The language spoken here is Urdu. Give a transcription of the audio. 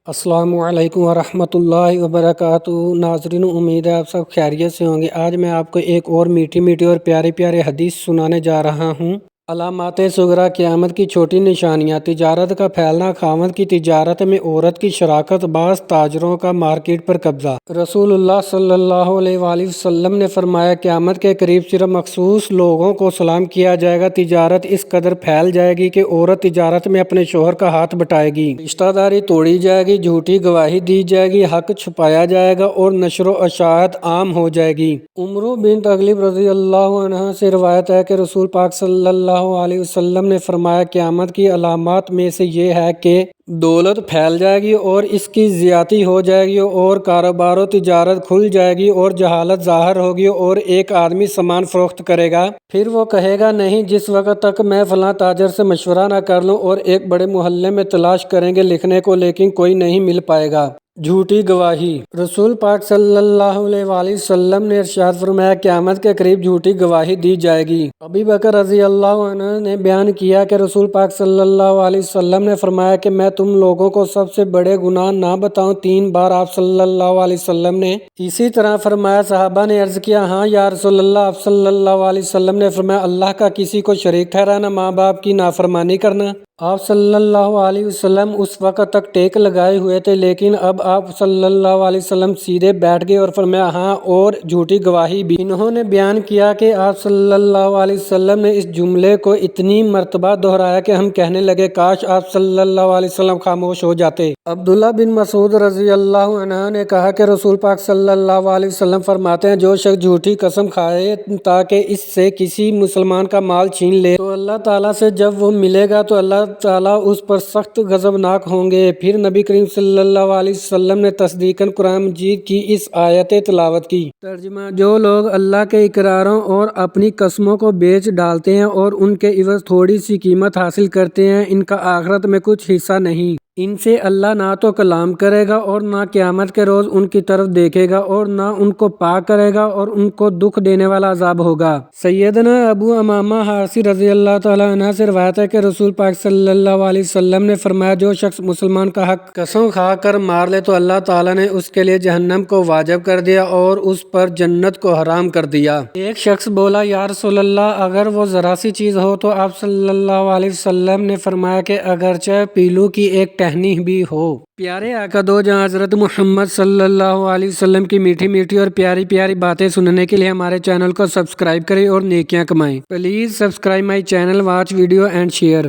السلام علیکم ورحمۃ اللہ وبرکاتہ۔ ناظرین، امید ہے آپ سب خیریت سے ہوں گے۔ آج میں آپ کو ایک اور میٹھی میٹھی اور پیاری پیاری حدیث سنانے جا رہا ہوں۔ علامات صغریٰ، قیامت کی چھوٹی نشانیاں۔ تجارت کا پھیلنا۔ خاوند کی تجارت میں عورت کی شراکت۔ بعض تاجروں کا مارکیٹ پر قبضہ۔ رسول اللہ صلی اللہ علیہ وآلہ وسلم نے فرمایا، قیامت کے قریب صرف مخصوص لوگوں کو سلام کیا جائے گا۔ تجارت اس قدر پھیل جائے گی کہ عورت تجارت میں اپنے شوہر کا ہاتھ بٹائے گی، رشتہ داری توڑی جائے گی، جھوٹی گواہی دی جائے گی، حق چھپایا جائے گا اور نشر و اشاعت عام ہو جائے گی۔ عمرو بنت اغلب رضی اللہ عنہا سے روایت ہے کہ رسول پاک صلی اللہ علیہ وسلم نے فرمایا، قیامت کی علامات میں سے یہ ہے کہ دولت پھیل جائے گی اور اس کی زیادتی ہو جائے گی اور کاروبار و تجارت کھل جائے گی اور جہالت ظاہر ہوگی اور ایک آدمی سامان فروخت کرے گا، پھر وہ کہے گا نہیں جس وقت تک میں فلاں تاجر سے مشورہ نہ کر لوں، اور ایک بڑے محلے میں تلاش کریں گے لکھنے کو لیکن کوئی نہیں مل پائے گا۔ جھوٹی گواہی۔ رسول پاک صلی اللہ علیہ وآلہ وسلم نے ارشاد فرمایا، قیامت کے قریب جھوٹی گواہی دی جائے گی۔ ابی بکر رضی اللہ عنہ نے بیان کیا کہ رسول پاک صلی اللہ علیہ وسلم نے فرمایا کہ میں تم لوگوں کو سب سے بڑے گناہ نہ بتاؤں؟ 3 بار آپ صلی اللہ علیہ وسلم نے اسی طرح فرمایا۔ صحابہ نے عرض کیا، ہاں یا رسول اللہ۔ آپ صلی اللہ علیہ وسلم نے فرمایا، اللہ کا کسی کو شریک ٹھہرانا، ماں باپ کی نافرمانی کرنا۔ آپ صلی اللہ علیہ وسلم اس وقت تک ٹیک لگائے ہوئے تھے، لیکن اب آپ صلی اللہ علیہ وسلم سیدھے بیٹھ گئے اور فرمایا، ہاں اور جھوٹی گواہی بھی۔ انہوں نے بیان کیا کہ آپ صلی اللہ علیہ وسلم نے اس جملے کو اتنی مرتبہ دہرایا کہ ہم کہنے لگے، کاش آپ صلی اللہ علیہ وسلم خاموش ہو جاتے۔ عبداللہ بن مسعود رضی اللہ عنہ نے کہا کہ رسول پاک صلی اللہ علیہ وسلم فرماتے ہیں، جو شخص جھوٹی قسم کھائے تاکہ اس سے کسی مسلمان کا مال چھین لے تو اللہ تعالیٰ سے جب وہ ملے گا تو اللہ تعالیٰ اس پر سخت غضبناک ہوں گے۔ پھر نبی کریم صلی اللہ علیہ وسلم نے تصدیقاً قرآن مجید کی اس آیت تلاوت کی۔ ترجمہ: جو لوگ اللہ کے اقراروں اور اپنی قسموں کو بیچ ڈالتے ہیں اور ان کے عوض تھوڑی سی قیمت حاصل کرتے ہیں، ان کا آخرت میں کچھ حصہ نہیں۔ ان سے اللہ نہ تو کلام کرے گا اور نہ قیامت کے روز ان کی طرف دیکھے گا اور نہ ان کو پاک کرے گا اور ان کو دکھ دینے والا عذاب ہوگا۔ سیدنا ابو امامہ حارثی رضی اللہ تعالیٰ عنہ سے روایت ہے کہ رسول پاک صلی اللہ علیہ وسلم نے فرمایا، جو شخص مسلمان کا حق قسم کھا کر مار لے تو اللہ تعالیٰ نے اس کے لیے جہنم کو واجب کر دیا اور اس پر جنت کو حرام کر دیا۔ ایک شخص بولا، یا رسول اللہ، اگر وہ ذرا سی چیز ہو تو آپ صلی اللہ علیہ وسلم نے فرمایا کہ اگرچہ پیلو کی ایک ٹہنی بھی ہو۔ پیارے آقا دو جہاں حضرت محمد صلی اللہ علیہ وسلم کی میٹھی میٹھی اور پیاری پیاری باتیں سننے کے لیے ہمارے چینل کو سبسکرائب کریں اور نیکیاں کمائیں۔ Please subscribe my channel, watch video and share.